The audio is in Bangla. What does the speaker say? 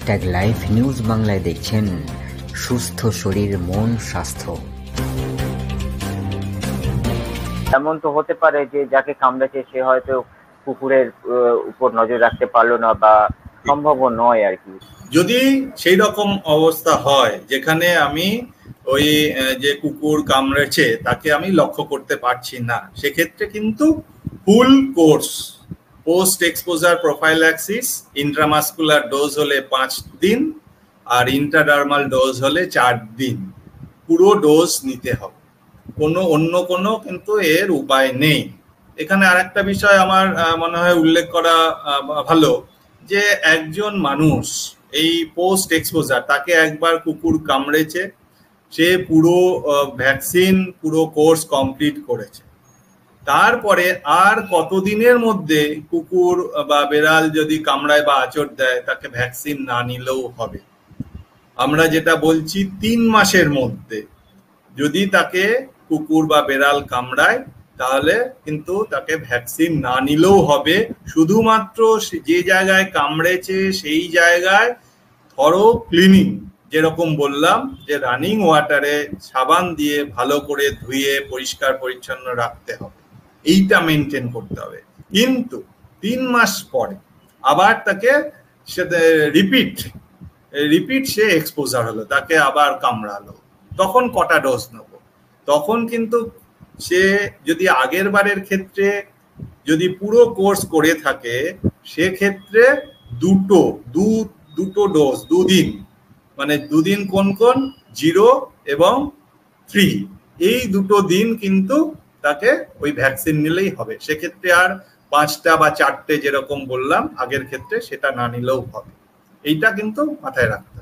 লাইভ নিউজ বাংলায় দেখছেন সুস্থ শরীর মন স্বাস্থ্য। এমন তো হতে পারে যে যাকে কামড়েছে সে হয়তো কুকুরের উপর নজর রাখতে পারলো না বা সম্ভবও নয় আর কি। যদি সেই রকম অবস্থা হয় যেখানে আমি ওই যে কুকুর কামড়েছে তাকে আমি লক্ষ্য করতে পারছি না, সেক্ষেত্রে কিন্তু full course post exposure prophylaxis intramuscular dose হলে 5 দিন আর ইন্ট্রাডার্মাল ডোজ হলে 4 দিন পুরো ডোজ নিতে হবে। অন্য কোনো কিন্তু এর উপায় নেই। এখানে আরেকটা বিষয় আমার মনে হয় উল্লেখ করা ভালো, যে একজন মানুষ এই পোস্ট এক্সপোজার তাকে একবার কুকুর কামড়েছে, সে পুরো ভ্যাকসিন পুরো কোর্স কমপ্লিট করেছে, তারপরে আর কতদিনের মধ্যে কুকুর বা বেড়াল যদি কামড়ায় বা আঁচড় দেয় তাকে ভ্যাকসিন না নিলেও হবে। আমরা যেটা বলছি 3 মাসের মধ্যে যদি তাকে কুকুর বা বেড়াল কামড়ায় তাহলে কিন্তু তাকে ভ্যাকসিন না নিলেও হবে। শুধুমাত্র যে জায়গায় কামড়েছে সেই জায়গায় থরো ক্লিনিং, যেরকম বললাম যে রানিং ওয়াটারে সাবান দিয়ে ভালো করে ধুয়ে পরিষ্কার পরিচ্ছন্ন রাখতে হবে, এইটা মেনটেন করতে হবে। কিন্তু 3 মাস পরে আবার তাকে রিপিট সে এক্সপোজার হলো, তাকে আবার কামড়ালো, তখন কটা ডোজ নেব? তখন কিন্তু সে যদি আগের বারের ক্ষেত্রে যদি পুরো কোর্স করে থাকে সেক্ষেত্রে দুটো ডোজ 2 দিন, মানে 2 দিন কোন 0 এবং 3, এই 2 দিন কিন্তু তাকে ওই ভ্যাকসিন নিলেই হবে। সেক্ষেত্রে আর 5টা বা 4টে যেরকম বললাম আগের ক্ষেত্রে সেটা না নিলেও হবে। এইটা কিন্তু মাথায় রাখতে